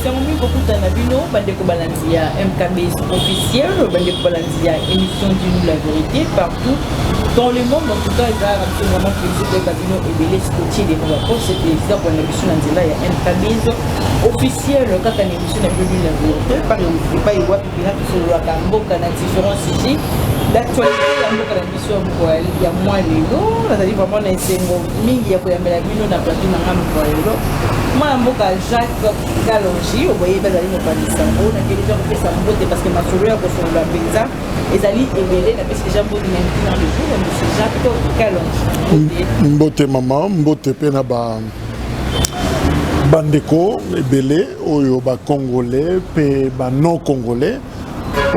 Sangomi beaucoup d'anabino, bandeko balanzia MKB officiel, bandeko balanzia émission d'une la vérité partout dans le monde. En tout cas, il y a absolument plaisir de Babino et de l'escoutier des Novapos. C'est plaisir pour l'émission d'Anzela, il y a MKB officiel, quand on émission d'une la vérité, par exemple, pas y voir tout sur le Cambo, quand on a différents sujets d'actualité, il y a moins de l'eau, on a dit vraiment un symbole, mais il y a pour la Bino, on a plateau dans un peu. Moi, Jacques Galongi, vous voyez, bazali mo panisango, na keli gens fait ça mbote parce que ma soeur ko sur la pizza, ezali ebele na parce que jambo di maintenant le jour, monsieur Jacques Galongi. Mbote maman, mbote pe na ba bandeko ebele oyo ba congolais pe ba non congolais.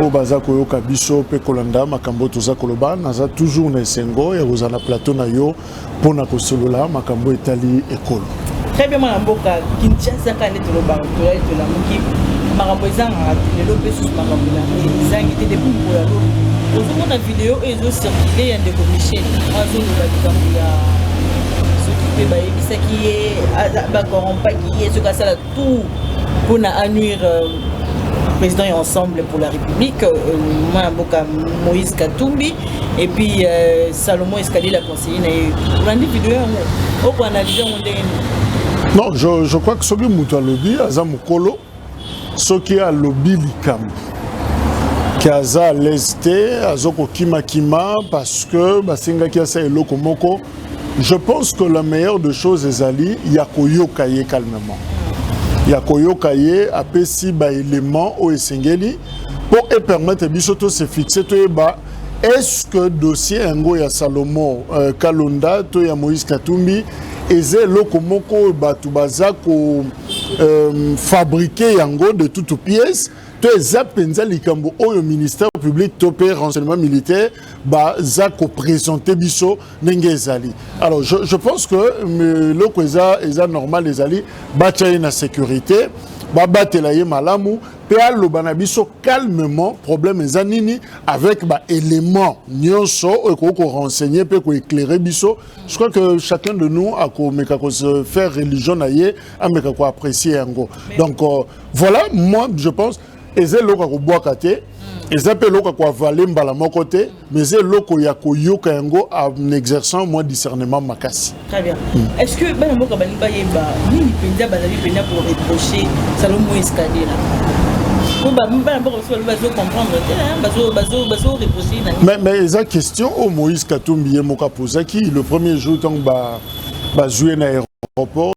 Au baza koyoka biso pe kolanda makambo toza koloba naza toujours na esengo ya kozana plateau na yo pona kosolola makambo etali ekolo. Très bien, Maramboka, Kinshasa, quand on est au bar, tu es là, Maramboza, le lopé sous Marambola, ils ont été des bouts pour la loi. Au fond de la vidéo, ils ont circulé, il y a des commissions, il y a ce qui est, ce qui est, ce qui est, tout pour nuire président et ensemble pour la République, Maramboka Moïse Katumbi, et puis Salomon Escalier, la conseillère. On a dit vidéo, on a analysé, non, je crois que ce qui est lobby, Azamukolo, ce qui est lobby Likam, qui est à l'est, Azoko Kima, parce que Basinga Kiasa et Lokomoko, je pense que la meilleure des choses est Ali, Yakoyo Kaye calmement. Yakoyo Kaye a pesi ba élément au Esengeli pour permettre Bisoto se fixer. Est-ce que dossier Ngo ya Salomo Kalonda, to ya Moïse Katumbi, eze lokomoko batu bazako fabriquer yango de toutes pièces to eza penza likambo oyo ministère public to pe renseignement militaire bazako présenter biso ndenge ezali. Alors je pense que loko eza normal ezali bachaye na sécurité babatela ye malamu pe alobana biso calmement problème ezanini avec éléments nyonso ko renseigner pe ko éclairer biso. Je crois que chacun de nous a se faire religion naie a meka ko apprécier yango. Donc voilà, moi je pense ezelo ko boakate ezape loko ko avaler mbala moko te mais eloko ya ko yoka yango en exerçant moins discernement makasi. Très bien. Est-ce que ben mboka bali ba yeba ni penza bazali pena pour reprocher Salomon Escalier là? Mais la question au Moïse Katumbi moka posaki le premier jour quand ba jouer na aéroport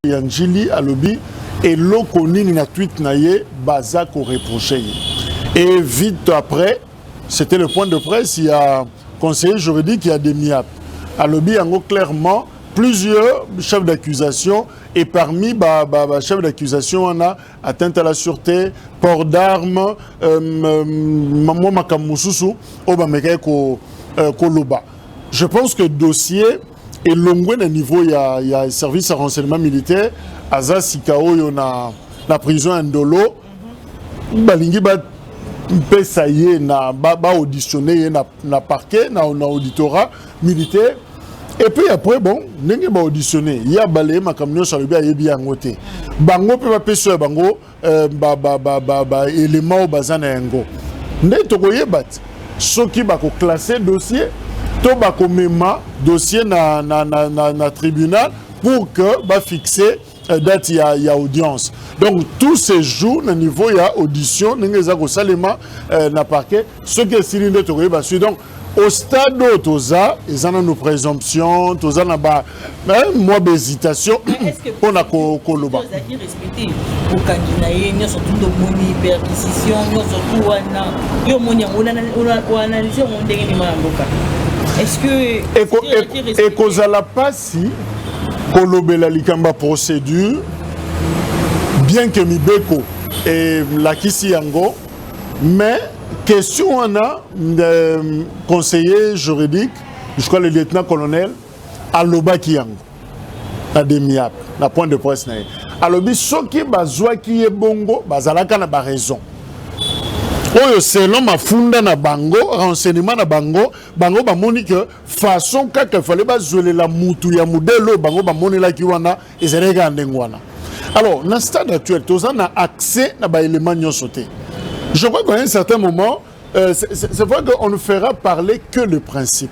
Yanjili à lobby et loko nini na tweet na ye baza ko reprocher. Et vite après, c'était le point de presse, il y a conseiller juridique, il y a des MIAP. À lobby, clairement, plusieurs chefs d'accusation, et parmi les chefs d'accusation, on a atteinte à la sûreté, port d'armes, je pense que le dossier est long à niveau, il y a service à renseignement militaire, Aza Sikao, il y a la prison Ndolo, Balingi ça y est, na auditionné na parquet, na auditorat militaire. Et puis après, bon, n'est pas auditionné. Il y a balayé ma camion sur le bien et bien ngoté. Bango peut pas pêcher bango, élément au bazan et ngo. N'est tokoye bat. Ce qui va classer dossier, to ba mema dossier na tribunal pour que ba fixer date il y a audience. Donc tous ces jours au niveau il y a audition n'engeza ko salema na parquet ce qui est signé tokoye ba suit. Donc au stade où toza ils ont nos présomptions toza na ba moi d'hésitation on a koloba respecter pour candidat y a surtout de moni perquisition surtout wana yo moni on analyser on ndenge ni mamboka. Est-ce que et kozala pasi kolobela likamba procédure bien que Mibeko et la Kisi Yango, mais question on a conseiller juridique, je crois le lieutenant-colonel Aloba Kiyango, la demi-ap, la point de presse. Alobi, ce qui est qui est bongo, bazalaka na ba raison. Oyo selon ma funda na bango, renseignement na bango, bango ba moni que façon kaka fallait ba jouer la mutu ya modelo, bango ba moni la ki wana ezereka ndengwana. Alors, dans le stade actuel, tout ça a accès à des éléments de sauté. Je crois qu'à un certain moment, c'est vrai qu'on ne fera parler que le principe.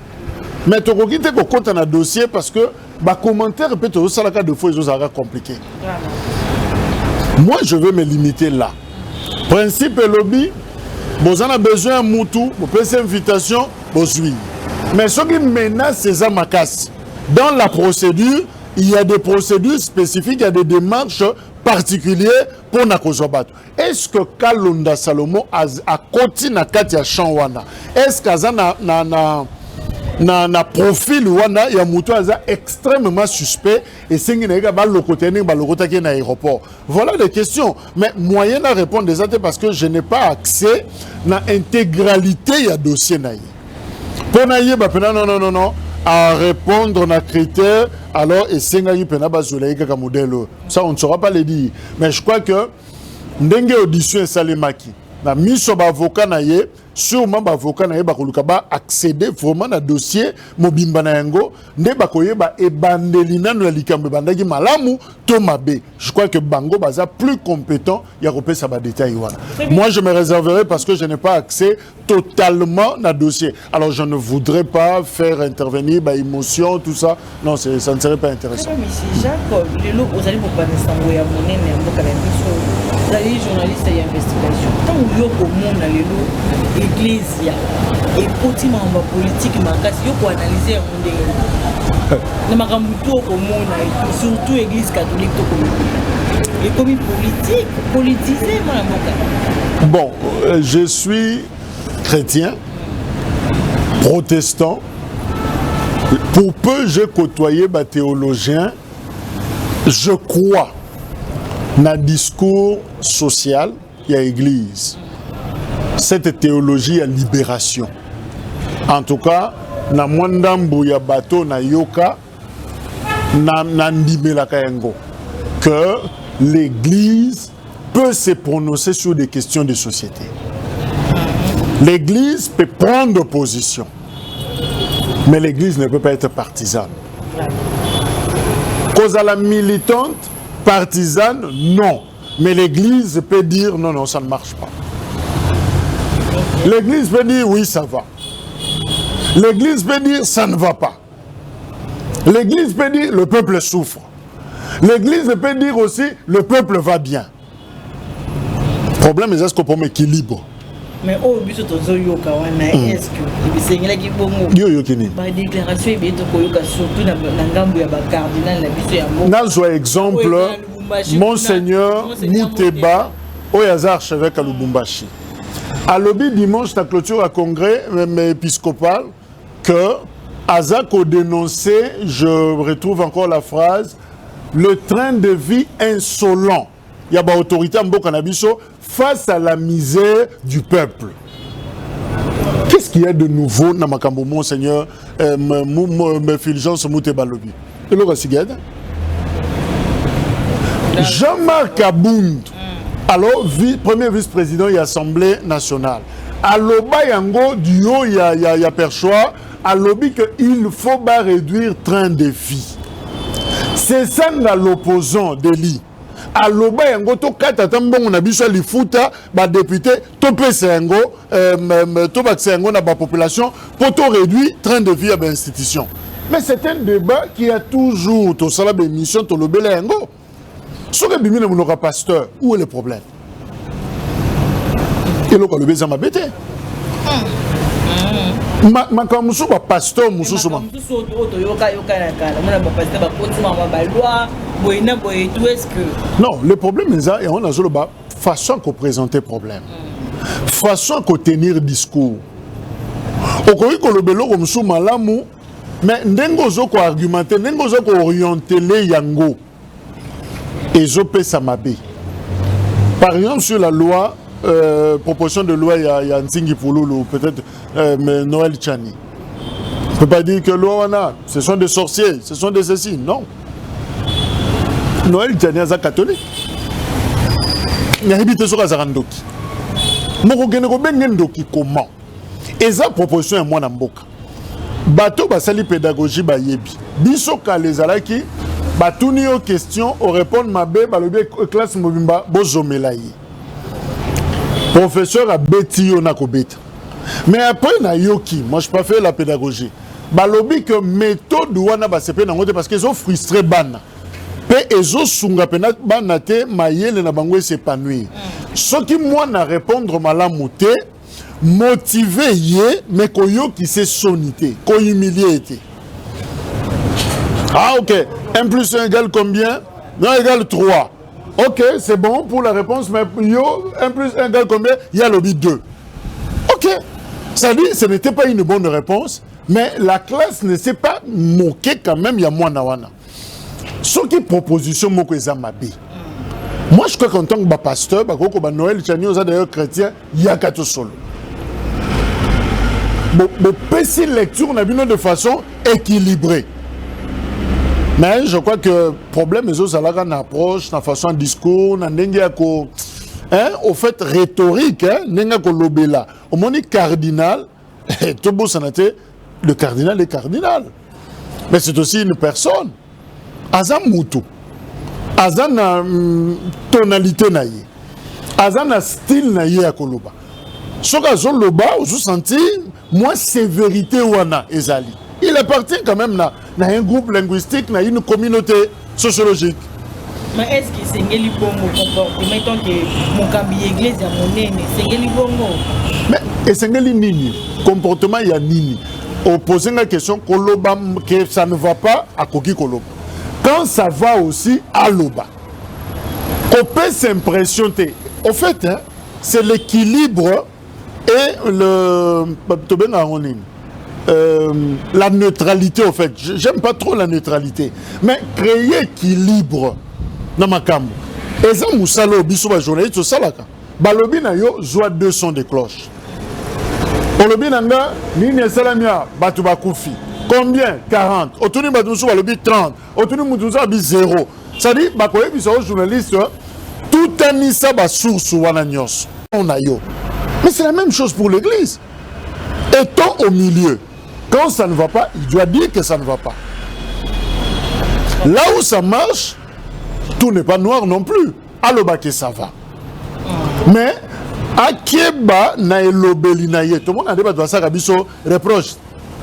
Mais tu as qu'on compte un dossier parce que les commentaires peut-être ça de fois ils sont compliqué. Moi je vais me limiter là. Principe et lobby, vous en avez besoin de Moutou, vous pouvez une invitation, vous suivez. Mais ce qui menace ces amakas, dans la procédure, il y a des procédures spécifiques, il y a des démarches particulières pour Nakozobato. Est-ce que Kalonda Salomo a continué à Katia Chanwana? Est-ce que na profil wana ya mutu aza extrêmement suspect et c'est qu'il y a ba lokota qui na aéroport. Voilà les questions. Mais moyen à répondre des autres parce que je n'ai pas accès à l'intégralité ya dossier naïe. Pour naïe ba non à répondre à critères alors et c'est naïe pena ba zolaïka ka modèle. Ça on ne saura pas le dire. Mais je crois que ndenge audition salemaki na miso ba avocat naïe sûrement l'avocat n'a pas accéder vraiment à dossier mobimba na yango ne bakoyeba ebandelina na likambe bandaki malamu to mabe. Je crois que bango baza plus compétent ya repé ça ba détail wana. Moi je me réserverai parce que je n'ai pas accès totalement à dossier. Alors je ne voudrais pas faire intervenir ba émotion tout ça. Non, ça ne serait pas intéressant. Mais si Jacques lelo ozali pour pas nsambo ya monene ya mboka na biso. Zali journaliste ya investigation. Tant yo ko mona lelo Église et petit membre politique makasi yo ko analyser ndenge na makambo to ko mona et surtout église catholique to ko et comme politique politisé mon avocat. Bon, je suis chrétien protestant. Pour peu j'ai côtoyé des théologiens, je crois dans le discours social il y a église. Cette théologie à libération. En tout cas, na mwandambu ya bato na yoka na ndimela kayango que l'église peut se prononcer sur des questions de société. L'église peut prendre position. Mais l'église ne peut pas être partisane. Cause à la militante, partisane, non. Mais l'église peut dire non, non, ça ne marche pas. L'église peut dire oui, ça va. L'église peut dire ça ne va pas. L'église peut dire le peuple souffre. L'église peut dire aussi le peuple va bien. Le problème est qu'on peut un équilibre. Mais au but de Zoyoka, est-ce que c'est qui bongo? Par déclaration, il y a surtout dans Gambo ya cardinal na biso ya moko. Nazo exemple Monseigneur Mouteba Oyaza archevêque à Lubumbashi. À lobby dimanche, la clôture à congrès épiscopal, que Azako dénonçait, je retrouve encore la phrase, le train de vie insolent. Il y a une autorité en Bokanabiso face à la misère du peuple. Qu'est-ce qu'il y a de nouveau dans Makambo, Monseigneur Fulgence Mouteba lobby? Et le Rassigad Jean-Marc Abound. Alors, premier vice-président de l'Assemblée nationale. À l'Oba Yango, du haut, il y a Perchois. À l'Obi qu'il faut réduire le train de vie. C'est ça dans l'opposant de l'I. À l'Oba Yango, tout le monde on a vu sur les foutas, les députés, tout le monde dans la population pour réduire le train de vie à l'institution. Mais c'est un débat qui a toujours, tout ça, l'émission, tout le Bélé Yango. Si vous avez un pasteur, où est le problème? Et là, le besoin m'a bêté. Ma comme je suis pasteur, je suis non, le problème est ça, et on a la façon qu'on présente le problème, façon qu'on tenir discours. Au cas où le bélo comme sous malamu, mais n'engozo ko argumenter, n'engozo ko orienter les yango. Et Zopé Samabé. Par exemple, sur la loi, proposition de loi, il y a Nzingi Pouloulou, peut-être Noël Tchani. On ne peut pas dire que loi, ce sont des sorciers, ce sont des ceci. Non. Noël Tchani est catholique. Il y a habité sur Azarandoki. Comment? Et ça, proposition est moi Namboka. Bateau, basali pédagogie, bayebi. Bisoka les alaki. batuni aux questions, on répond mabe, balobi classe mobimba, bozomelaï. Professeur a bêti on a kobeta. Mais après na yoki, moi je pas fait la pédagogie. Balobi que méthode wana ba sepe nangote parce qu'ils ont frustré bana. Pe ezo sunga pena bana te mayele na bango s'épanouir. Ce qui moi na répondre malamu te, motiver yé mais koyo qui s'est sonité, ko humilié été. Ah ok, 1 plus 1 égale combien? Non égale 3. Ok, c'est bon pour la réponse, mais yo, 1 plus 1 égale combien? Il y a l'objet 2. Ok, ça dit, ce n'était pas une bonne réponse, mais la classe ne s'est pas moquée quand même, il y a moins nawana. Ce qui est proposition, moi, je crois qu'en tant que pasteur, Noël, d'ailleurs chrétien, il y a 4 solo. Bon, petit lecture, on a vu de façon équilibrée. Mais je crois que le problème, c'est que une approche, une façon de discours, au fait rhétorique, au moment cardinal, le cardinal est cardinal. Mais c'est aussi une personne. Azam Moutou. Azam na tonalité naïe. Azam na style naïe à Koloba. Ce que Loba, vous sentez moins sévérité wana ezali. Il appartient quand même à un groupe linguistique, à une communauté sociologique. Mais est-ce que c'est un bon comportement? Mettons que mon cabinet église à mon nez, c'est un bon mot. Mais c'est un nini. Comportement, il y a nini. On pose la question que ça ne va pas à Koki Koloba. Quand ça va aussi à Loba. On peut s'impressionner. En fait, hein, c'est l'équilibre et la neutralité, en fait. J'aime pas trop la neutralité. Mais créer équilibre dans ma cam. Et ça, Moussalo, Bissouba, journaliste, ça là. Balobi na yo, joie 2 sons de cloche. Balobi nanga, Nini Salamia, Batouba Koufi. Combien? 40. Otuni Batoussou, Balobi 30. Otuni Moutouza, Abi 0. Ça dit, Bakoye, Bissou, journaliste, tout un nissa, ba source, Wananyos. On a yo. Mais c'est la même chose pour l'église. Étant au milieu, quand ça ne va pas, il doit dire que ça ne va pas. Là où ça marche, tout n'est pas noir non plus. À l'obake, ça va. Mais, à Kieba, na elobeli na ye. Tout le monde a dit que ça reproche.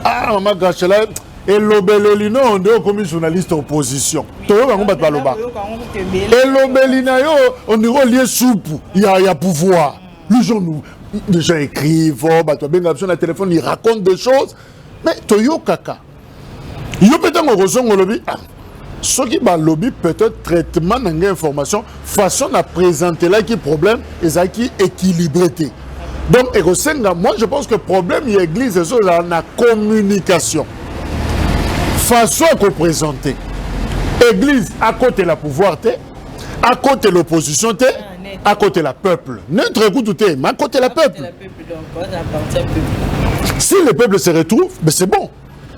Ah, maman Gachela, elobeli non, on est comme journaliste opposition. Tout le monde a dit que elobeli na yo, on est lié soupe. Il y a pouvoir. Les gens écrivent, le téléphone, ils racontent des choses. Mais Toyo Kaka. Yo peut-être qu'on ressent au lobby. Ce qui va lobby peut-être traitement d'information, façon à présenter là qui problème et ça qui équilibré. Donc, moi je pense que le problème de l'église c'est la communication. Façon à présenter. Église à côté la pouvoir, à côté l'opposition, à côté la peuple. Notre écoute, mais à côté la peuple. Si le peuple se retrouve, ben c'est bon.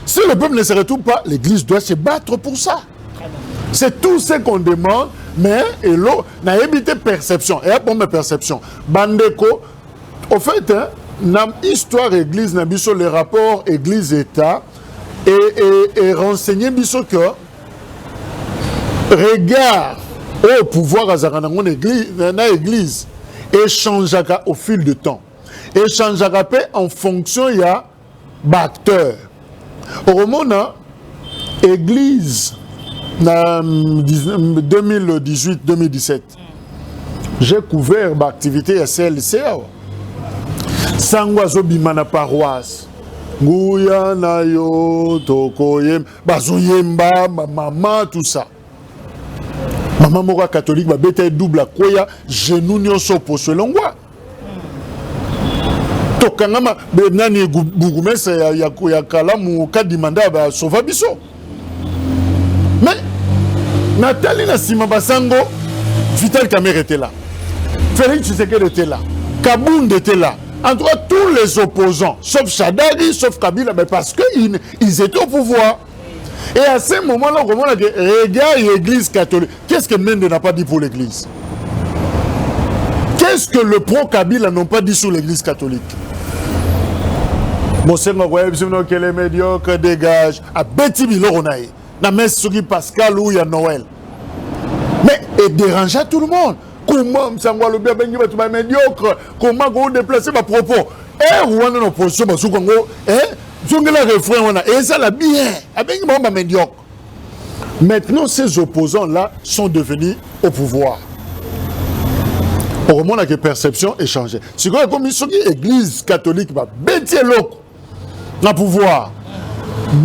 Si le peuple ne se retrouve pas, l'église doit se battre pour ça. C'est tout ce qu'on demande, mais l'eau n'a évité perception. Et pour mes perceptions, Bandeko, au fait, hein, l'histoire église n'a pas les rapports église-état et renseigner que regard au pouvoir à l'église échangera au fil du temps. Échangera en fonction il y a d'acteurs. Au moment église en 2018-2017, j'ai couvert l'activité à CLCA. Sangwazo bimana paroisse. Ngouya nayo tokoyem bazoyemba maman tout ça. Maman mora catholique ba bete double à koya genou nyonso poso longwa. Tokangama benani bugumesa ya kalamu kadimanda ba sauva biso. Mais Nathalie Nassima Basango, Vital Kamer était là. Félix Tshisekedi était là. Kabound était là. En tout cas, tous les opposants, sauf Chadari, sauf Kabila, mais parce qu'ils étaient au pouvoir. Et à ce moment-là, on regarde l'église catholique. Qu'est-ce que Mende n'a pas dit pour l'église? Qu'est-ce que le pro-Kabila n'ont pas dit sur l'église catholique? Bon, c'est que les médiocres dégagent. À Betty Bilonaï. na messe qui Pascal ou ya Noël. Mais et déranger tout le monde. Comment Sangwa le bien bengi batu ba médiocre, comment go déplacer ma propos. Ou on en opposition ba soukongo, zongela refrain on a et ça la bien. Abengi ba médiocre. Maintenant ces opposants là sont devenus au pouvoir. Au moment où la perception est changée. C'est comme l'église catholique va bêter l'autre dans le pouvoir.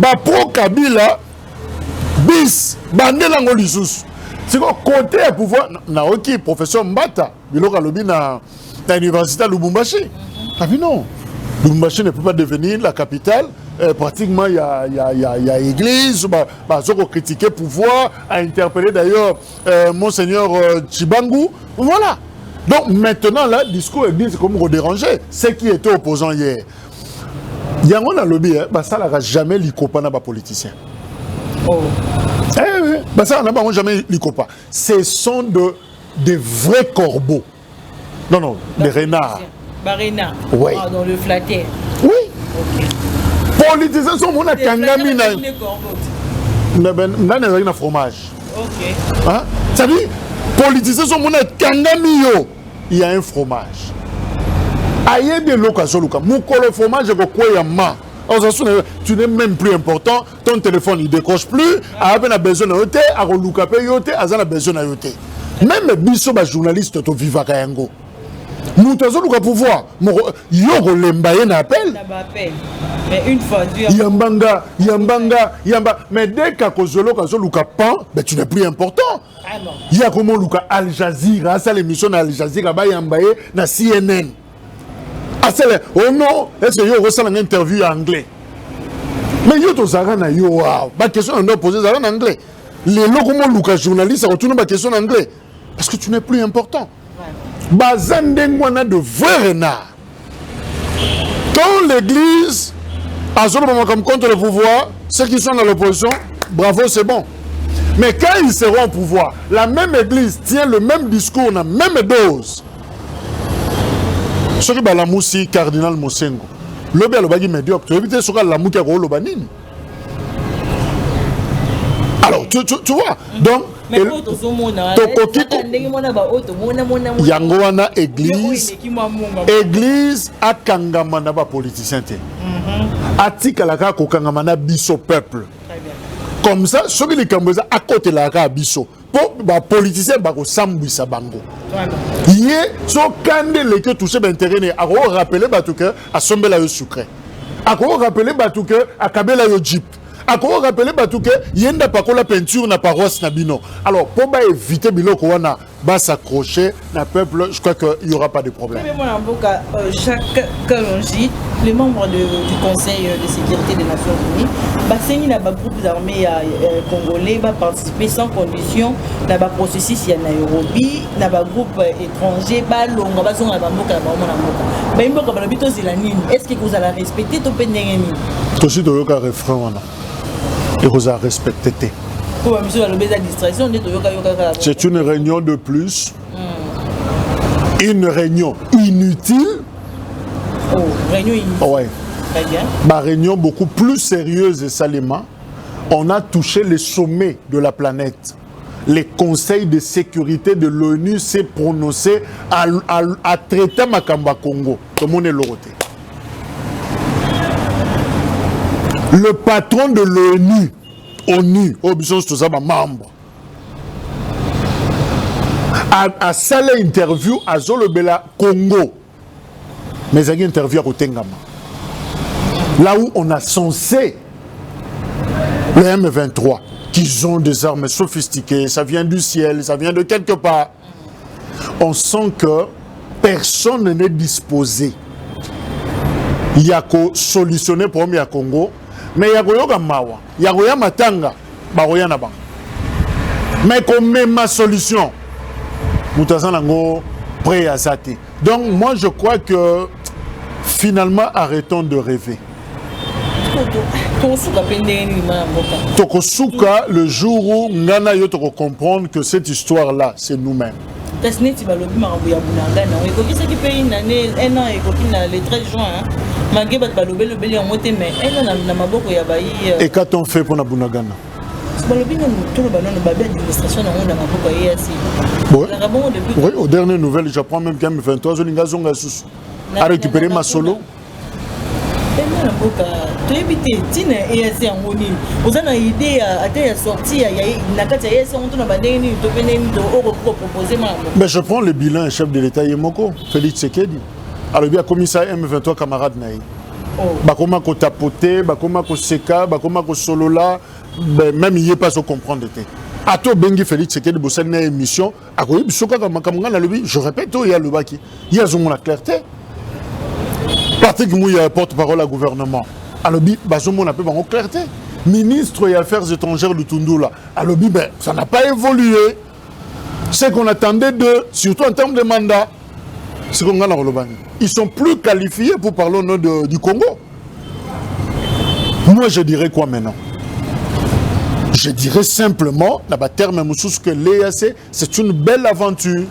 Ba pro Kabila bis bandela ngolisus. C'est quoi côté au pouvoir na OK professeur Mbata biloko lobi na l'université de Lubumbashi. Ah non. Lubumbashi ne peut pas devenir la capitale. Pratiquement il y a église bah critiquer le pouvoir, a interpellé d'ailleurs monseigneur Chibangu. Voilà. Donc maintenant, là, le discours église comme redéranger. Ceux qui étaient opposants hier. Il y a un lobby, ça n'aura jamais l'ICOPA n'a pas politicien. Oh. Ça n'a pas jamais l'ICOPA. Ce sont des vrais corbeaux. Non, des renards. Renards. Oui. Dans le flatteur. Oui. Ok. Politiciens sont mon kangami na. Na fromage. Ok. Hein? Ça dit, politiciens sont mon kangami yo. Il y a un fromage. Aïe de l'occasion, mon fromage est quoi ya ma. Tu n'es même plus important, ton téléphone il décroche plus, a besoin de yote, a reloukape yote, a besoin de yote. Même biso ba journaliste to viva kayango. Nous avons le pouvoir. Yo lembaye na appel. Mais une fois Yambanga. Mais dès qu'Akozolo Luka pan, ben tu n'es plus important. Ah non. Il y a comment Luka Al Jazeera, ça l'émission Al Jazeera ba yambaye na CNN. Ah c'est oh non, est-ce que yo ressent une interview en anglais? Mais yo to zara na yo wow. Ba question on doit poser zara en anglais. Les locaux Luka journaliste retourne ma question en anglais parce que tu n'es plus important. Bazandengwana de vrais renards. Quand l'église a comme contre le pouvoir, ceux qui sont dans l'opposition, bravo, c'est bon. Mais quand ils seront au pouvoir, la même église tient le même discours, la même dose. Ce qui est la moussi cardinal Mosengo. Le bien le bagi médiocre. Tu évites ce que la mouki a le banine. Alors, tu vois, donc, Yangoana église a kangamana ba politicien te. Atika la ka ko kangamana biso peuple. Comme ça, ceux qui les kamboza à côté la ka biso. Pour ba politicien ba ko sambisa bango. Yé so kande le que toucher d'intérêt ne a rappeler batuke a sombela yo sucré. A ko rappeler batuke a kabela yo jeep. A quoi rappeler que yenda pas la peinture na paroisse na bino. Alors pour éviter biloko wana ba s'accrocher na peuple, je crois qu'il y aura pas de problème. Chaque Kalonji, les membres du Conseil de sécurité des Nations Unies, baseni na ba groupes armés congolais va participer sans condition na ba processus ya Nairobi, na ba groupe étranger ba longa ba songa ba mboka ba mona mboka. Ba mboka ba bito c'est la nini. Est-ce que vous allez respecter to pendengeni? Tosi to yoka refrain wana. Et vous a respecté. C'est une réunion de plus. Une réunion inutile. Oh, réunion inutile. Ouais. Très bien. Ma réunion beaucoup plus sérieuse et salement. On a touché les sommets de la planète. Les conseils de sécurité de l'ONU s'est prononcé à traiter Makamba Congo. Tout le monde est l'autre. Le patron de l'ONU, membre, a salé interview à Zolobela Congo, mais il y a une interview à Rotengama. Là où on a censé les M23, qui ont des armes sophistiquées, ça vient du ciel, ça vient de quelque part. On sent que personne n'est disposé. Il y a qu'à solutionner pour le Congo. Mais il y a Goyoga Mawa, il y a Goya Matanga, Baroyana Bang. Mais comme même ma solution, Moutazan Lango prêt à Zati. Donc moi je crois que finalement arrêtons de rêver. Tokosuka, le jour où Ngana Yotoko comprendre que cette histoire-là, c'est nous-mêmes. Et qu'a-t-on fait pour Nabunagana? Oui, aux dernières nouvelles, j'apprends même qu'un M23 a récupéré ma solo. Mais je prends le bilan chef de l'État Yemoko, Félix Tshisekedi. Alors il y a commissaire M23 camarade naï. Bakoma ko tapoter, bakoma ko seka, bakoma ko solola, même il n'y a pas à comprendre. Ato bengi Félix Tshisekedi bossé une émission, akoyi bisoka kamakamanga na lobi, je répète, il y a le baki, il y a la clarté. Patrick Mouya, porte-parole à gouvernement. Alobi, bazomo n'a pas de clarté. Ministre des Affaires étrangères du Tundula. Alobi, ben, ça n'a pas évolué. C'est qu'on attendait d'eux, surtout en termes de mandat. C'est qu'on a dans le Ils sont plus qualifiés pour parler au nom du Congo. Moi, je dirais quoi maintenant? Je dirais simplement, dans le terme que l'EAC, c'est une belle aventure.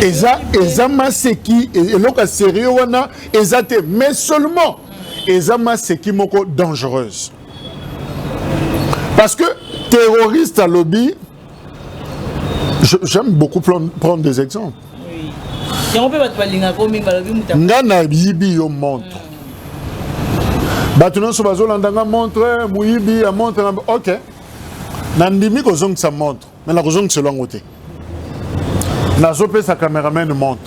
Eza maseki eloka sérieux wana ezate mais seulement eza maseki moko dangereuse parce que terroriste à lobby j'aime beaucoup prendre des exemples. Ngana yibi yo montre batu nso bazolandanga montre muyibi ya montre OK nandimi ko zong sa montre mais la kozong selon côté. Nazo sa caméraman montre.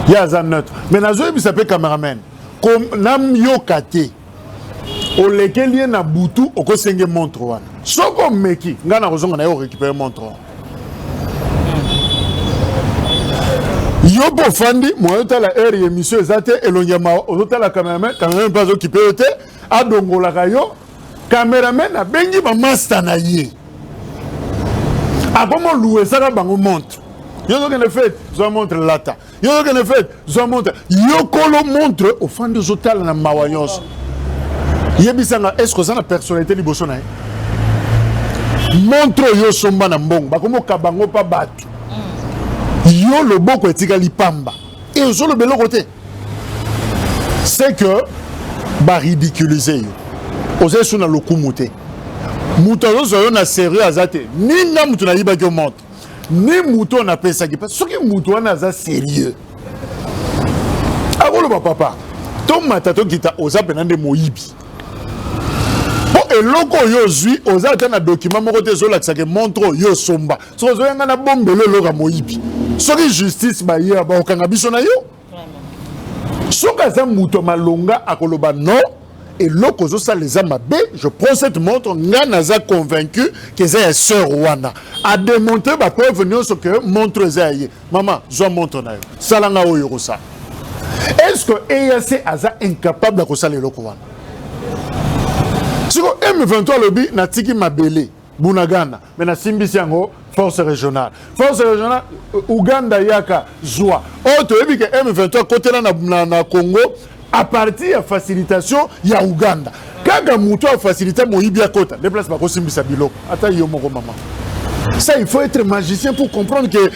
Il y a un neutre. Mais Nazo s'appelle caméraman. Comme nam yo kate. O lequel y na butu o ko senge montre wana. Soko meki ngana kozonga na yo récupérer montre. Yo bo fandi moi la heure émission ezate elonyama ozota la caméraman pas occupé ote adongola kayo caméraman a bengi ba master na ye. Akomo louer ça bango montre. Yo que fait, zo montre lata. Yo que fait, zo montre. Yo kolo montre au fond des hôtels na mawanyos. Yebisanga est-ce que ça na personnalité liboso na. Montre yo somba na mbongo, ba komo kabango pa batu. Yo le boko etika lipamba. Et zo le belo côté. C'est que ba ridiculiser yo. Oze suna lokumuté. Mutazo zo na sérieux azate. Ninga mutu na yiba ko montre. Ni mouton n'a pas ça qui passe. Ce qui mouton n'a pas sérieux. Avant le papa, ton matato qui t'a osé penande moibi. Bon et loko yo zui osé atteindre un document mon côté zola que montre yo somba. So zo yanga na bombe le loka moibi. Ce qui justice ba hier ba okanga biso na yo. So kaza mouton malonga akoloba non. Et l'autre, ça les a mabé, je prends cette montre, Nanaza convaincu que c'est une sœur Wana. A démontrer, bah, pour venir ce que montre Zaye. Maman, je montre na yo. Salanga o yorosa. Est-ce que EAC est incapable de faire les locaux Wana? Si vous M23 lobby, na tiki mabele, Bunagana, mais na Simbisiango, force régionale. Force régionale, Ouganda Yaka, Zoua. Autre, et puis que M23 côté là na Congo, à partir de la facilitation, il y a Ouganda. Quand il y a facilité, il y a Kota. Les places, c'est Bilo. Attends, il y a maman. Ça, il faut être magicien pour comprendre qu'il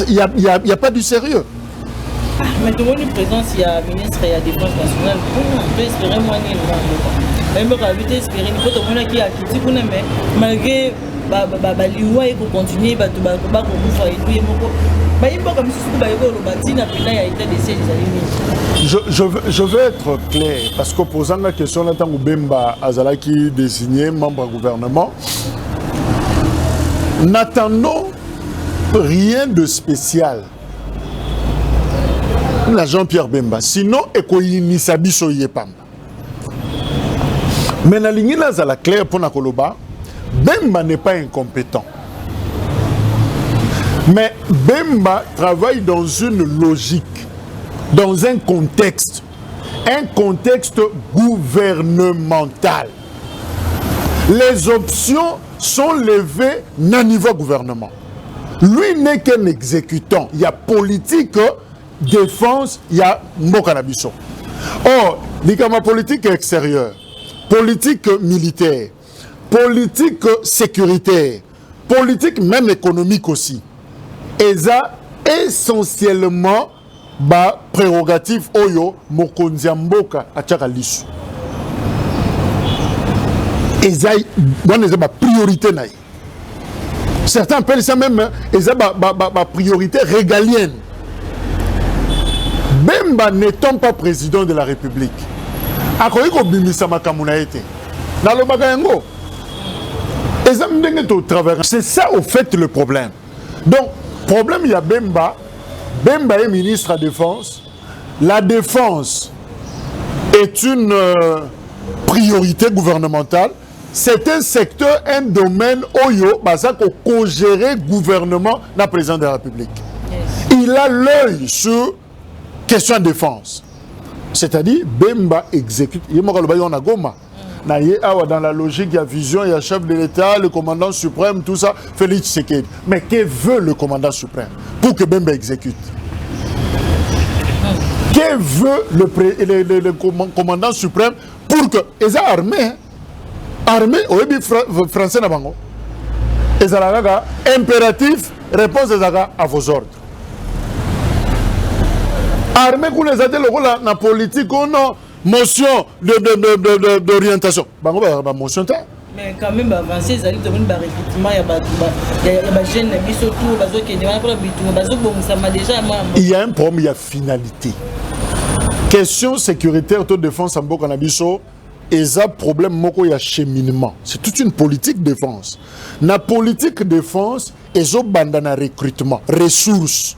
n'y a pas du sérieux. Mais tout le monde présence, il y a ministre et il y a défense nationale. On peut espérer moins de même quand espérer il faut tout le monde qui a quitté mais malgré liwa et continuer ba ko bufa et tout je veux être clair parce que posant la question là tant Bemba Azalaki désigné membre du gouvernement, n'attendons rien de spécial. La Jean-Pierre Bemba, sinon ekoyini sabiso yepamba. Mais la ligne là à la claire pour Nakoloba, Bemba n'est pas incompétent. Mais Bemba travaille dans une logique, dans un contexte gouvernemental. Les options sont levées à niveau gouvernement. Lui n'est qu'un exécutant. Il y a politique, défense, il y a Mokanabiso. Or, il y a ma politique extérieure, politique militaire, politique sécuritaire, politique même économique aussi. Et ça, essentiellement, ba prérogative oyo mokonzi mboka atchaka lisu. ma priorité. Certains appellent ça même ma priorité régalienne. Bemba n'étant pas président de la République, c'est ça au fait le problème. Donc, problème, il y a Bemba. Bemba est ministre de la Défense. La défense est une priorité gouvernementale. C'est un secteur, un domaine oyo, qu'on gérer gouvernement la président de la République. Il a l'œil sur question de défense. C'est-à-dire, Bemba exécute. Il y a Goma. Dans la logique, il y a vision, il y a chef de l'État, le commandant suprême, tout ça, Félix Tshisekedi. Mais que veut le commandant suprême pour que Bemba exécute? Que veut le commandant suprême pour que les armées, français n'abango, les impératif, réponse à vos ordres. Armée pour les aider la politique ou non, motion d'orientation. Motion. Mais quand même, avancer, ils arrivent dans le recrutement, il y a un problème, il y a finalité. Question sécuritaire, taux de défense en Bokanabiso, et ça, problème, il y a cheminement. C'est toute une politique de défense. La politique de défense, ils ont bandana recrutement, ressources.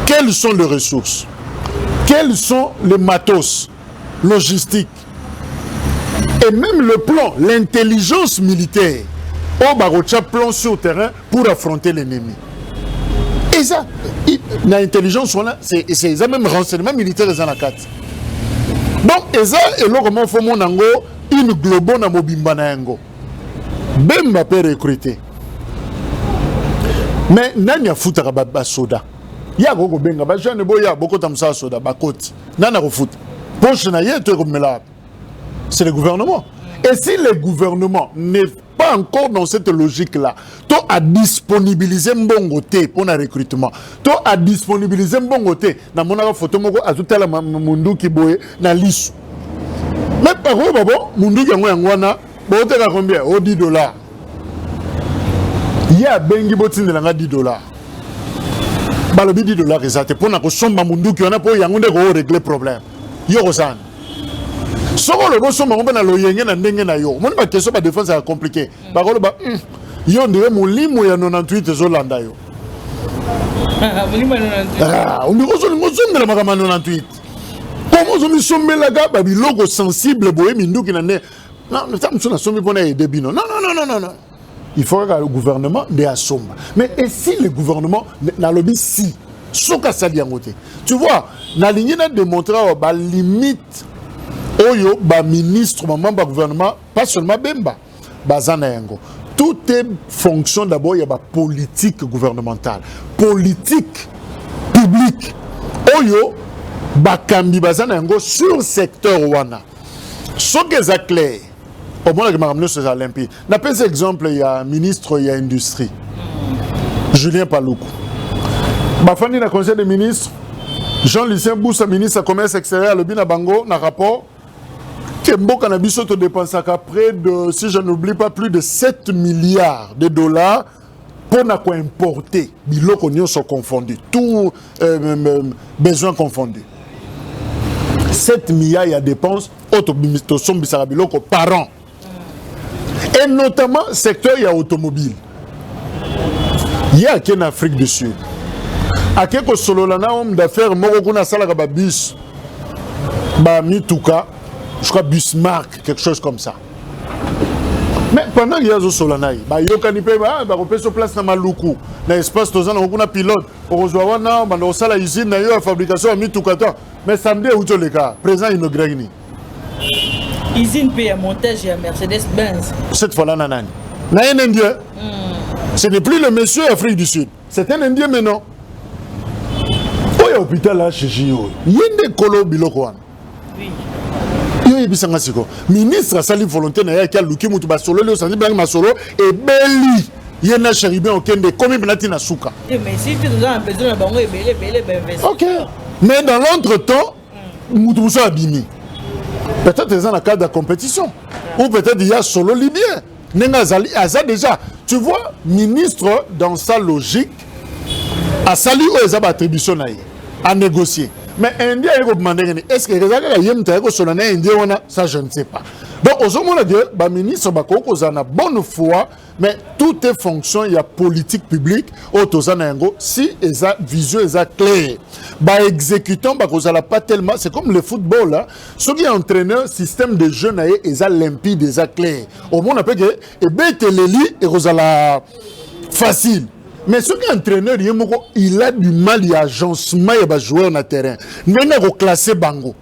Quelles sont les ressources? Quels sont les matos logistiques? Et même le plan, l'intelligence militaire, on va plan sur le terrain pour affronter l'ennemi. Et ça, l'intelligence, c'est ça même renseignement militaire dans la carte. Donc, et ça, et là, comment faut mon ango, une globo na mobimba na yango. Bemba peut recruter. Mais, nanya foutara ba soda. Ya gogo benga, ba jeune boya, boko tamsa soda, ba kote. Nana ko fout. Poche na yé, tu es c'est le gouvernement. Et si le gouvernement n'est pas encore dans cette logique-là, tu as disponibilisé un bon côté pour le recrutement. Tu as disponibilisé un bon côté. Dans mon photo, je vais ajouter la mundu qui boye na lisu. Mais par contre, mundu qui ngwana, bote ka combien? Au $10. Il y a bengi botin de la $10. Balobi $10 exact pour na ko somba mundu qui on a pour yangonde ko régler problème. Yo kosan. Soko le bosso ma ngomba na loyenge na ndenge na yo. Mon ba question ba défense est compliqué. Ba ko ba yo ndire mulimo ya 98 zolanda yo. Mulimo 98. Ah, on ko so ngozonde la makama 98. Comment zo mi sombela ga ba biloko sensible boye minduki na ne. Non, ça me sonne sombi pona e debino. Non. Il faut que le gouvernement de assomba. Mais et si le gouvernement na lobby si soka sali yangote. Tu vois, na ligne na démontrer ba limite Oyo, ba ministre, membre du gouvernement, pas seulement Bemba, Bazana Yango. Tout est fonction d'abord, il y a la politique gouvernementale, politique publique. Oyo, Bakambi Bazana Yango sur le secteur Wana. Ce qui est clair, au moins, je vais ramener sur les Olympiques. N'a pas exemple, il y a un ministre, il y a industrie. Julien Paloukou. Bafani, le conseil des ministres, Jean-Lucien Boussa, ministre du commerce extérieur, le Bina Bango, dans rapport. Kembo Canabiso te dépense à près de, si je n'oublie pas, plus de 7 milliards de dollars pour importer. Biloko nyos sont confondus. Tous besoins confondus. 7 milliards de dépenses par an. Et notamment, secteur il y a automobile. Il y a en Afrique du Sud. À quelques sololana homme d'affaires, Morokuna Salagaba bus, Mituka. Je crois Bismarck, quelque chose comme ça. Mais pendant qu'il y a ce solanaï, il y a un place dans Maloukou, dans l'espace de un pilote, on reçoit la usine, la fabrication à Mitoukata. Mais samedi, où tous les cas, présent inauguré. Usine paye à montage et à Mercedes-Benz. Cette fois-là, Nanani. Un Indien. Ce n'est plus le monsieur Afrique du Sud. C'est un Indien maintenant. Où est l'hôpital là chez J.O. Il y a des colos bilokouan. Oui. Ministre Sali volonté na ya luki mutu ba solo le sanzi bang masolo et beli yena chéribé aucun de comme benati na souka. Mais si tu as besoin de bango et belé OK. Mais dans l'entretemps mutu so abimi. Peut-être dans le cadre de la compétition. Ou peut-être il y a solo libyen. Aza déjà, tu vois, ministre dans sa logique, a sali ou les attributions à négocier. Mais Indien a demandé est-ce que les Indien ça je ne sais pas. Donc aujourd'hui le ministre a bonne foi, mais tout est fonction il y a politique publique si les vision est claire. Exécutant pas tellement, c'est comme le football là, ceux qui entraîneur système de jeu est limpide, est clair. Au moins on appelle que et facile. Mais ce qui est entraîneur, il a du mal, il y a agencement, il y a joueur sur le terrain. Il y a classé bango.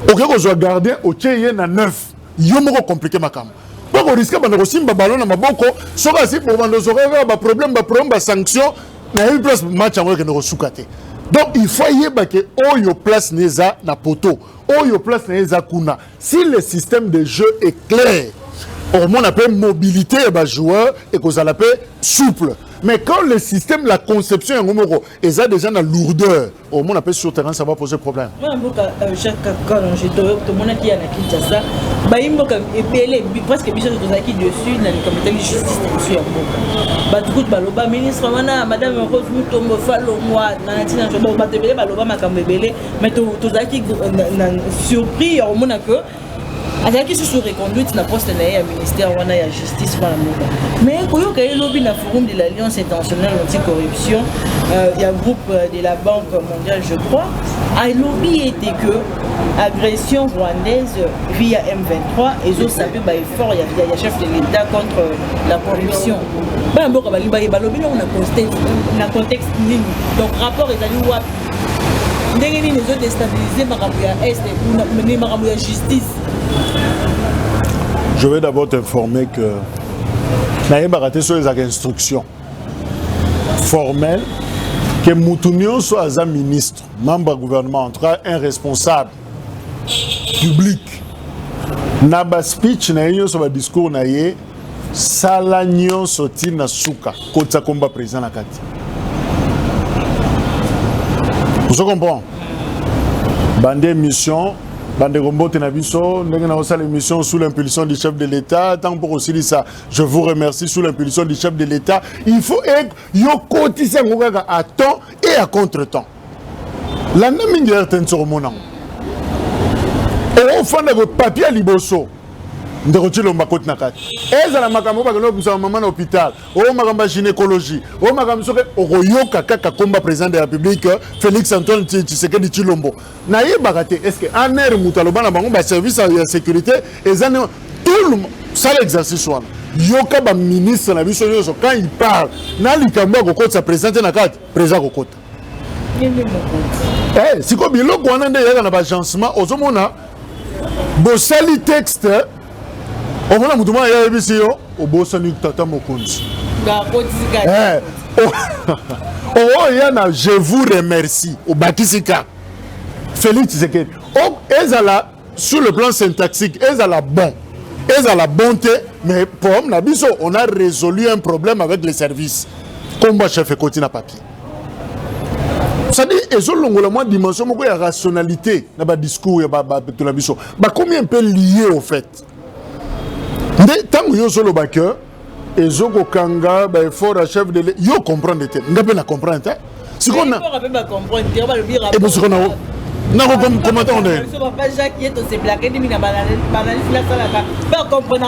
Ok, on soit gardien, au tien, il y a 9. Il y a compliqué ma cam. Pas qu'on risque de faire un ballon dans ma boko, soit si pour vendre nos oreilles, un problème, sanction, il y a une place match en vrai que nous soukate. Donc il faut y avoir que oyo place neza na poto, oyo place neza kuna. Si le système de jeu est clair, on appelle mobilité des joueurs et qu'on appelle souple. Mais quand le système, la conception est déjà dans la lourdeur, au moins appelle sur le terrain, ça va poser problème. Presque dessus, dans le comité de justice dessus. Ministre, madame Rose Mutombo, moi, mais surpris, au moins que. Avec qui sous reconduite la poste na ministère wana ya justice wana moka. Mais koyo ka lobby na forum de l'Alliance internationale anticorruption, il y a un groupe de la Banque mondiale je crois, a lobby était que agression rwandaise via M23 et zo sapé ba effort il y a chef de l'État contre la corruption. Ba mboka ba lobby on a contexte nini. Donc rapport ezali wa ndenge nini zo déstabiliser makambo ya est ou mener makambo ya justice. Je vais d'abord t'informer que Naïm a raté sur les instructions formelles que Moutounion soit un ministre, membre du gouvernement, en tout cas un responsable public. Naba speech naïm sur le discours naïm, salagnon soti na souka, kotsa komba président na kati. Vous comprenez? Bandé mission. Bande Gombo Tenabiso, nous avons l'émission sous l'impulsion du chef de l'État. Tant pour aussi dire ça, je vous remercie sous l'impulsion du chef de l'État. Il faut être cotiser à temps et à contre-temps. La namine est sur mon nom. Et au fond de votre papier à Liboso, nous avons dit que nous avons dit que nous avons dit l'hôpital, la gynécologie, nous avons dit que le président de la République, Félix Antoine Tshisekedi Tshilombo. Est-ce qu'un air de service de sécurité, tout le monde, ça l'exercice. Yoka ministre quand il parle, sa présidente na carte, président Kokota. Si comme il y a un agencement, Bossali texte. On va nous demander à l'émission au Bossani Tata Mokonzi. Je vous remercie au Bakisika. Félix Tshisekedi. Ezala sur le plan syntaxique, ezala bon. Ezala bonté, mais pour Nabiso, on a résolu un problème avec les services. Combat chef et continue à papier. C'est-à-dire, ils ont la moindre dimension, il y a rationalité dans le discours, combien peut lier au fait? Tant que vous avez le cœur, et vous avez un fort chef de l'État, vous comprenez. Vous avez comprendre. Si on a. Et puis, si on a. Non, comment on est.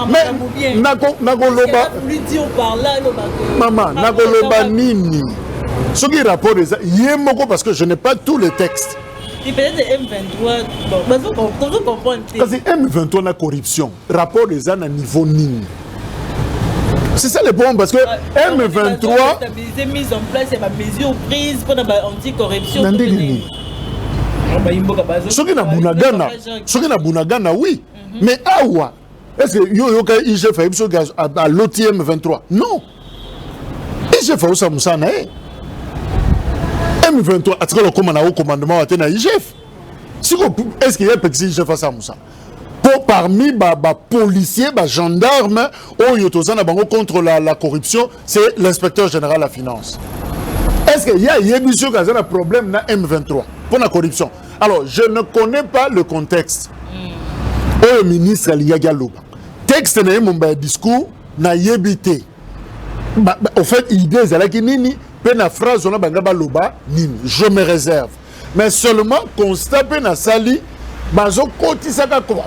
Mais, maman, Nagoloba Nini. Ce qui est rapport, parce que je n'ai pas tous les textes. Il peut être M23, bon, comprendre. Parce que M23 a corruption. Rapport des ans à niveau nini. C'est ça le problème parce que M23. Mise en place, il y a des mesures prises pour l'anticorruption. Ce qui est na Bunagana, oui. Mais Awa, est-ce que Yoka IGF a l'OTI M23? Non. IGF a aussi Moussa Nae. M23 a tiré le commandement à IGF. Est-ce qu'il y a un petit IGF face à Moussa? Parmi les policiers, les gendarmes, contre la corruption, c'est l'inspecteur général de la finance. Est-ce qu'il y a un problème dans M23 pour la corruption? Alors, je ne connais pas le contexte. Le ministre Liga Galoba, texte na mon discours na yebité au fait idée ezalaki nini pe na phrase on a banga baloba nini je me réserve mais seulement constat pe na sali bazo kotisaka ko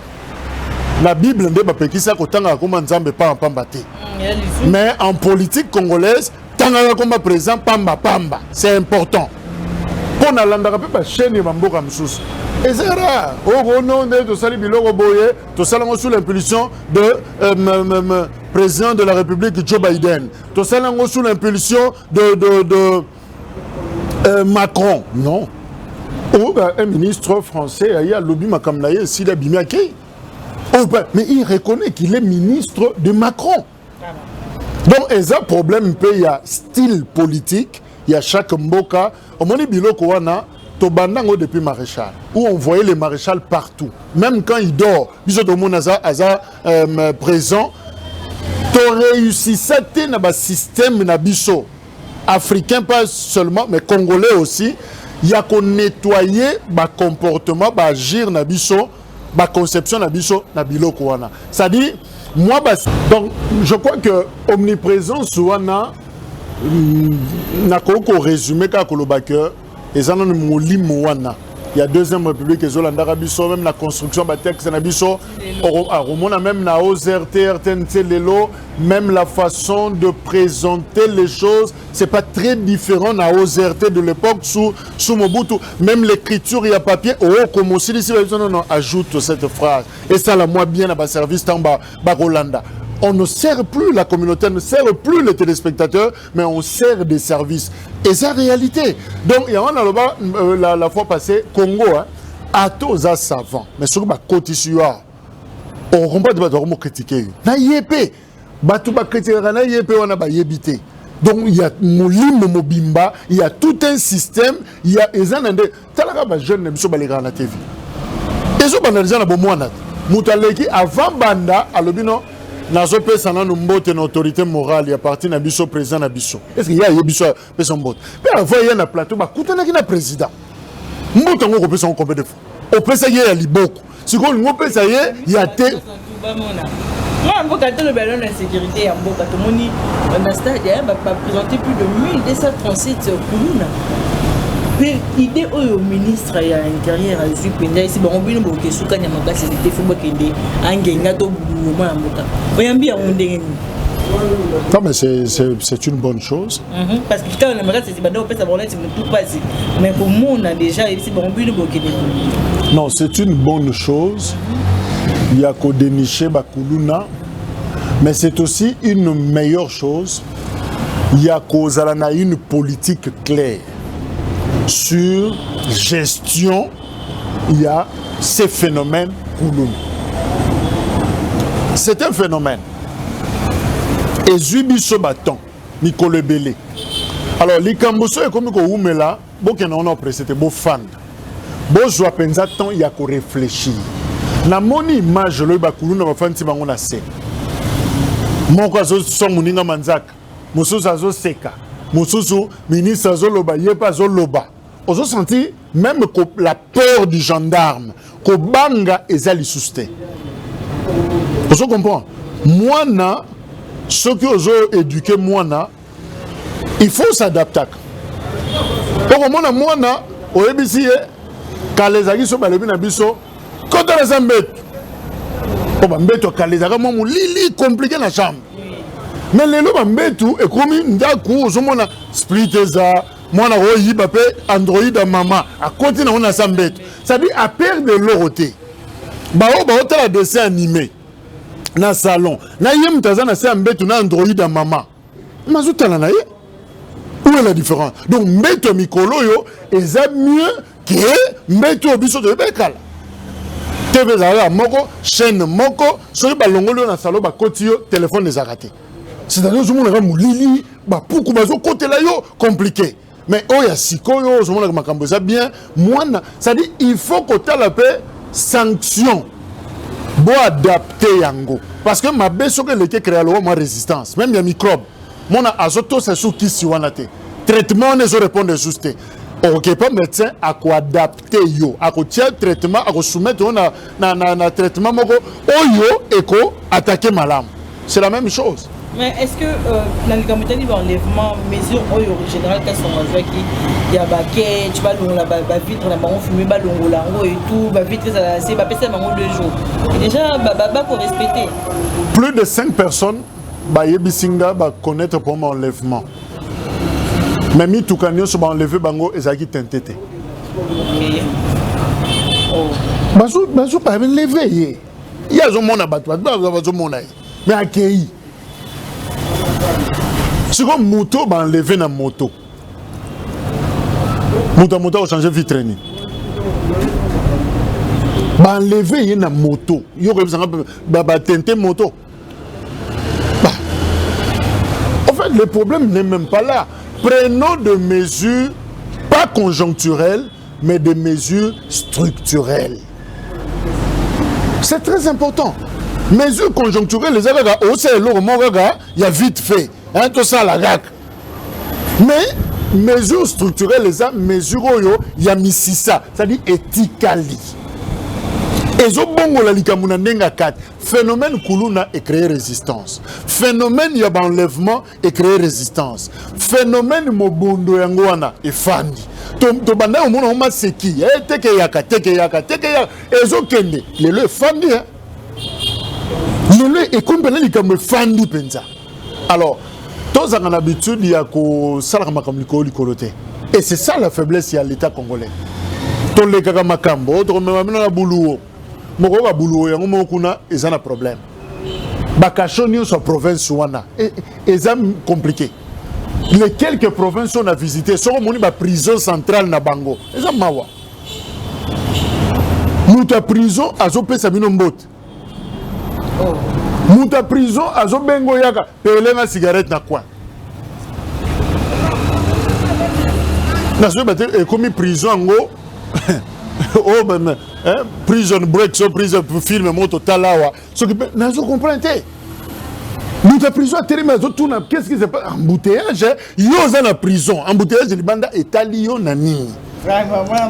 la Bible nde bapekisa kotanga koma nzambe pamba te mais en politique congolaise tanga koma présent pamba c'est important pour na landaka pe ba chaîne ya mboka msusu ezera au nom de tosali biloko boye tosalango sous l'impulsion de président de la République Joe Biden tosalango sous l'impulsion de Macron non un ministre français il y a lobby makamnaye sila bimiaki mais il reconnaît qu'il est ministre de Macron donc il y a un problème il y a style politique il y a chaque mboka au moni biloko wana Tobandango depuis maréchal, où on voyait les maréchals partout. Même quand il dort, bisous tout le monde présent, tu réussi ça dans le système nabiso africain pas seulement mais congolais aussi. Il y a qu'on nettoyer ba comportement, ba agir nabiso, ba conception nabiso nabilo kwana. Ça dit moi donc je crois que omniprésence wana na ko résumé ka kolobaka. Et ça, il y a deuxième république, même la construction de texte, même la OZRT, RTNC, Lelo, même la façon de présenter les choses, c'est pas très différent de la OZRT de l'époque sous Mobutu. Même l'écriture, il y a papier, comme aussi, non, ajoute cette phrase. Et ça, la moi bien à ma service, Rolanda. On ne sert plus, la communauté ne sert plus les téléspectateurs, mais on sert des services. Et c'est la réalité. Donc, il y a la fois passée, Congo, à tous les savants, mais sur le côté suivant, on ne peut pas critiquer. Donc, il y a Moulim Mobimba, il y a tout un système, il y a des jeunes qui sont dans la TV. Et ce sont des gens qui avant Banda, à l'obino, nazo pesa na mbote na autorité morale ya parti na biso président na biso est-ce qu'il y a biso pesa mbote mais avant il y a na plateau ba kutana ki na président mbote ngo pesa on combien de fois o pesa ye ya liboko siko ngo pesa ye ya te moi mboka te le ballon de sécurité ya mboka to moni na stade ya ba présenter plus de 1237 kuluna mais idée au ministre ya intérieur à Zupenda ici bon bino boke suka nyamaka c'était fumba kende angenga to mouvement ya mboka oyambi ya ndenge. Non mais c'est une bonne chose. Parce que quand on aimerait c'est bando peut ça bon là c'est tout passé mais pour moi on a déjà ici bon bino boke. Non, c'est une bonne chose. Il y a qu'au dénicher bakuluna mais c'est aussi une meilleure chose. Il y a qu'aux alana une politique claire. Sur gestion, il y a ces phénomènes Kouloun. C'est un phénomène. Et Zubiso Baton, Nicole Belé. Alors, les Kamboso et comme Oumela, on a précédé, beau fan. Beau joie pensa tant il y a qu'à réfléchir. Na moni image le Bakouloun va faire un petit bangon à scène. Mon kazo son moninga manzak, mousous azo seka. Moussousou, ministre Azoloba, Yepa Azoloba. On a senti même la peur du gendarme, que Banga est allé souster. On comprend. Moi, ceux qui ont éduqué moi, il faut s'adapter. Donc, moi, au EBC, quand les aguis sont balés, quand les embêtes, quand les aguis compliqué dans la chambre. Mais les gens qui et comme ndaku ozomona spliteza mwana oyi bape Android maman à côté na on sambet ça dit à perdre l'oroté ba la dessin animé na salon na yem taza na sambet na Android maman mazutala na ye où est la différence donc mbeto mikolo yo eza mieux que mbeto biso de bekala TV za moko chaîne moko so ba longolo na salon ba kotio téléphone les arrêté. C'est-à-dire que tout le monde a moulili, beaucoup de côté là compliqué. Mais oh ya siko yo, tout le monde a makambo ça bien. Moi, ça dit il faut que tu aies la paix sanction. Bon adapter yango. Parce que ma beso que l'été créé alors moi résistance. Même il y a microbe. Mon azoto c'est sous qui si wanate. Traitement ne se répond juste. ok pas médecin à quoi adapter yo à quoi tirer traitement à quoi soumettre na traitement moko oyo et quoi attaquer malam c'est la même chose. Mais est-ce que dans le comité d'enlèvement mesure oyo général qu'à son qui il y a baquet tu vas long la vitre la marron fumé ba longo la et tout ba vitre ça c'est ba passer marron 2 jours et déjà ba pour respecter plus de 5 personnes ba yebisinga ba connaître pour mon enlèvement. Mais mi tout canyon sur enlever bango ezaki tentete. OK. Oh. Bazo pas lever. Il y a zo mona batwa, bazo mona. Mais akei. Si comme moto ba enlever na moto. Moto a changé vitre ni. Ba enlever na moto. Yo comme ça ba tenter moto. En fait, le problème n'est même pas là. Prenons des mesures, pas conjoncturelles, mais des mesures structurelles. C'est très important. Mesures conjoncturelles, les gars, il y a vite fait. Hein, tout ça, la GAC. Mais, mesures structurelles, les mesures, il y a mis ça. C'est-à-dire éthically. Et zo bongo la likamuna nenga 4 phénomène kuluna et créer résistance, phénomène yaba enlèvement et créer résistance, phénomène mobondo yangoana et fandi to banda omona oma seki teke yaka ezo kende lelo fandi lelo et kompena likamwe fandi penza. Alors tous ont l'habitude ya ko sala makamliko likolote et c'est ça la faiblesse ya l'état congolais to le kaka makambo to memamina na buluo moko ba buluo yango mokuna ezana problème bakashoni sur province wana eza compliqué. Les quelques provinces on a visité soko moni ba prison centrale na bango eza mawa muta prison azopesa bino mbote muta prison azobengo yaka pelenga cigarette na quoi na so bete comme prison ngo oh ben prison break so prison film moto talawa ce qui nazo comprendre nous ta prison terima zo tuna qu'est-ce qui se passe embouteillage yo za na prison embouteillage libanda etalio nani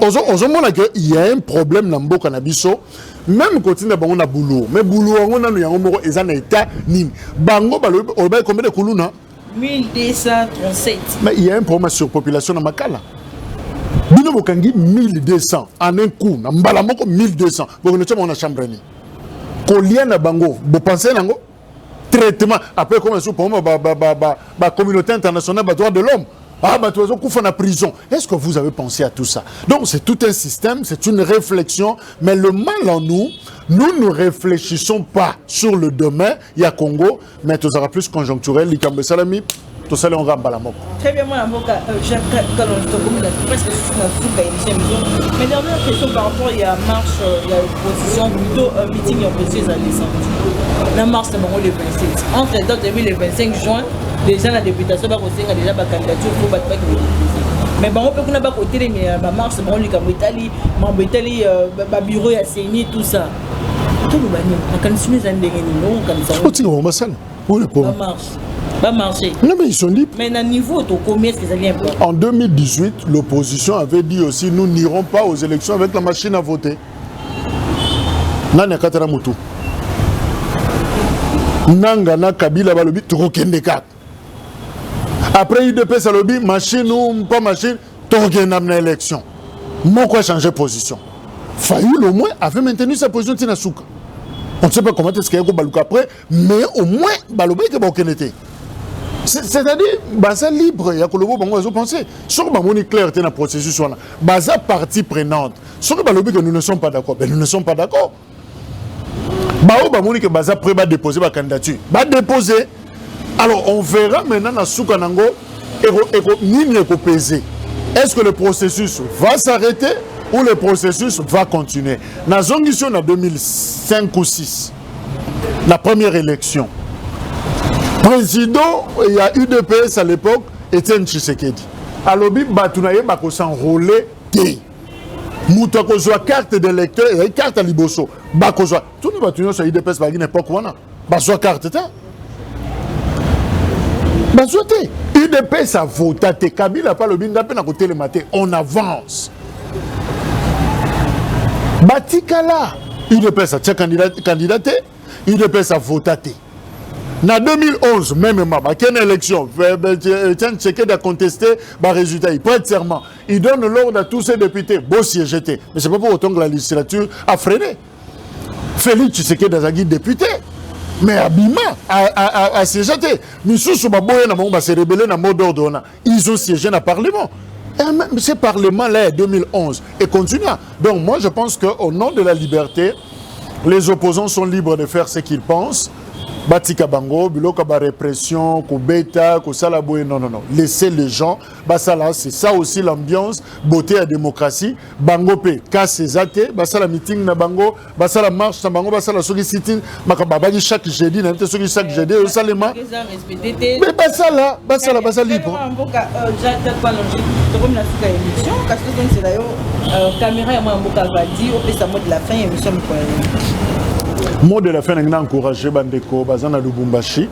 ozo mona que il y a un problème na mboka na biso même continue bango na boulot mais boulot ngo nanu yango moko eza na état nini bango balobi oba combien de kuluna 1237. Mais il y a un problème sur population na makala. Bino bokangi 1200 en un coup na mbala moko 1200 bokone tshama na chambre ni kolia na bango bo penser nango traitement après comme sous pour ba communauté internationale ba droit de l'homme ah bah tu vas en prison. Est-ce que vous avez pensé à tout ça? Donc c'est tout un système, c'est une réflexion, mais le mal en nous ne réfléchissons pas sur le demain, il y a Congo, mais tout sera plus conjoncturel, l'Ikambe Salami. Tout ça, on va à la mort. Très bien, moi, Jacques presque mais dernière question par rapport à la marche, la position, plutôt un meeting en précis à descendre. La marche, c'est le 26. Entre les dates le 25 juin, déjà la députation va conseiller déjà la candidature pour battre mais bon, on peut qu'on a pas côté mais ma marche, c'est bon, les Italie, mon Italie, ma bureau à Séni, tout ça. Tout le banni, on can suivre les andégués, non, on can savoir. Où le pauvre va marcher. Non, mais ils sont libres. Mais à niveau, combien est-ce que ça vient? En 2018, l'opposition avait dit aussi nous n'irons pas aux élections avec la machine à voter. Nana Katara Moutou. Nangana Kabila Balobi, Turokendeka. Après UDP Salobi, machine ou pas machine, Turokendamna élection. Mon quoi changer position. Fayoul au moins avait maintenu sa position Tinasuka. On ne sait pas comment est-ce qu'il y a eu Balouka après, mais au moins Balobé que Baoukenete. C'est-à-dire, baza libre, il y a que le bon ils ont pensé. Sur le clair, dans le processus, baza partie prenante. Sur le que nous ne sommes pas d'accord, nous ne sommes pas d'accord. Bao bamoni que baza prêt à déposer ma candidature, va déposer. Alors on verra maintenant na souka nango nini eko peser. Est-ce que le processus va s'arrêter ou le processus va continuer? Na zongition en 2005 ou 2006, la première élection. Président, il y a UDPS à l'époque, Etienne Tshisekedi. Alors, Batounaye bako s'enrôler té. Mouta ko zoa carte d'électeur et carte à Liboso. Bako zoa. Tout le monde sur UDPS à l'époque wana. Ba zoa carte ta. Ba zoa té. UDPS a voté, Kabila pas le bindape na côté le matin, on avance. Batikala, UDPS a candidaté, UDPS a voté. En 2011, même ma quelle élection, Etienne Tshisekedi a contesté le résultat, il prête serment, il donne l'ordre à tous ses députés, bon siège était, mais c'est pas pour autant que la législature a freiné. Félix Tshisekedi a été député. Mais Abima a siégé. Nous sommes se rebellés dans le mot d'ordre. Ils ont siégé dans le Parlement. Et même ce Parlement-là, 2011, et continue. Donc moi, je pense qu'au nom de la liberté, les opposants sont libres de faire ce qu'ils pensent. Batika bango, biloka ba répression, ko beta, ko salaboye, non. Laissez les gens, basala, c'est ça aussi l'ambiance, beauté à démocratie. Bango pe, casse ses athées, basala meeting na bango, basala marche na bango, basala soki sitting, makababadi chaque jeudi, n'importe soki chaque jeudi, au salema. Mais basala libre. Caméra, la fin, émission. Mot de la fin, on a encouragé Bandeko, Bazana Lubumbashi,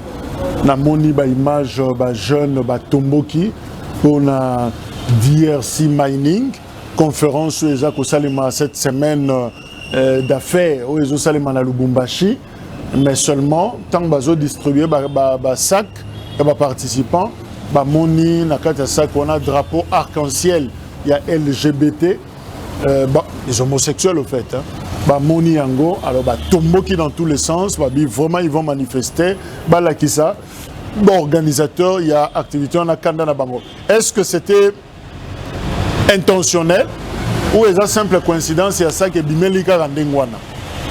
na moni ba image ba jeune ba Tomboki, on a DRC Mining, conférence sur les Salima cette semaine d'affaires où ils ont Salima na Lubumbashi, mais seulement tant bazo distribuer ba sac et ba participants, ba moni na kata sac on a drapeau arc-en-ciel, il y a LGBT, les homosexuels au fait. Hein. Moni Yango, alors Tomboki dans tous les sens, vraiment ils vont manifester. Balakisa, organisateur, il y a activité, on a Kanda na Bango. Est-ce que c'était intentionnel ou est-ce simple coïncidence? Il y a ça qui est Bimelika Randengwana.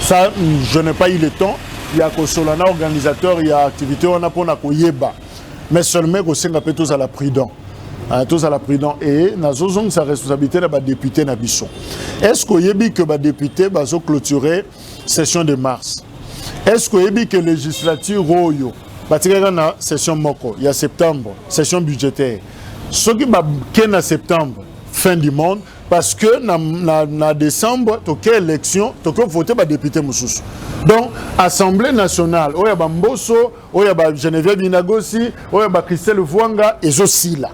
Ça, je n'ai pas eu le temps. Il y a Solana organisateur, il y a activité, on a pour Nakoyeba. Mais seulement que c'est tous à la prudence. Tous à la prudence et nous sa responsabilité de député Nabisson. Est-ce qu'il y a que les députés vont clôturer la session de mars? Est-ce qu'il y a que la législature Royo, la session Moko, il y a septembre, session budgétaire. Ce qui est en septembre, fin du monde, parce que en décembre, il y a élection, il faut voter les députés Moussous. Donc, Assemblée nationale, il y a Mbosso, il y a Geneviève Binagosi, il y a Christelle Vuanga, et aussi là.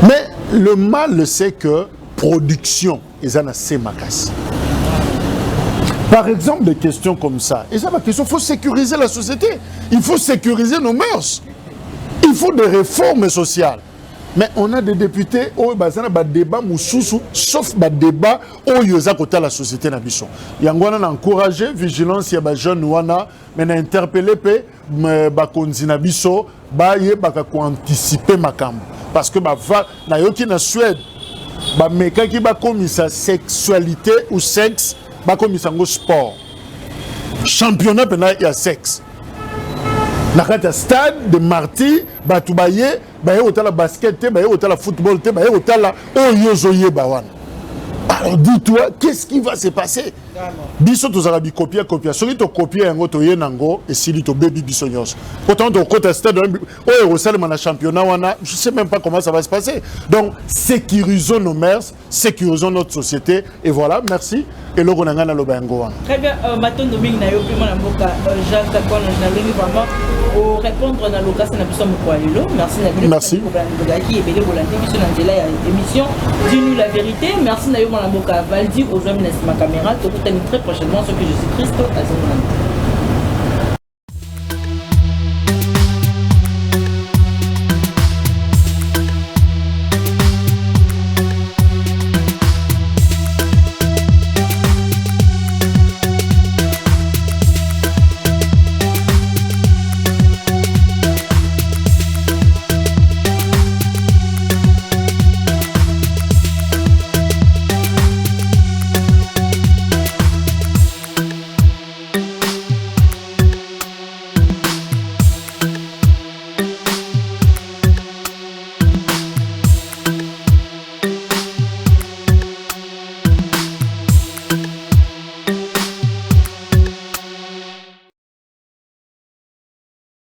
Mais le mal, c'est que production, ils en ont assez macasse. Par exemple, des questions comme ça, il faut sécuriser la société, il faut sécuriser nos mœurs, il faut des réformes sociales. Mais on a des députés qui ont des débats, sauf des débats où ils ont la société. Il y a encouragé vigilance, il y a des jeunes qui ont interpellé les gens qui ont anticipé ma camp. Parce que na Suède, meka qui ba commis sa sexualité ou sexe, ba commis sa sport. Championnat pena il y a sexe. Na kata stade de Marty, ba tubaye, ba yotala basket, ba yotala football, ba yotala oyozoye ba wana. Alors dis-toi, qu'est-ce qui va se passer? Biso to zarabi copier. Celui to copier ngo to yenango et si to baby biso nyos. Pourtant to côté stade au salma na championnat wana, je sais même pas comment ça va se passer. Donc sécurisons nos mœurs, sécurisons notre société et voilà, merci et le ronanga na lobango wana. Très bien, Maton Doming na yo piment na mboka Jacques Takon na lingi vraiment au répondre na loka na biso mkwalelo. Merci na bino. Merci. Pour la qui est belé volonté biso na ndela ya émission dis-nous la vérité. Merci na yo na mboka Valdi aux hommes na ma caméra. Très prochainement, ce que je suis Christo à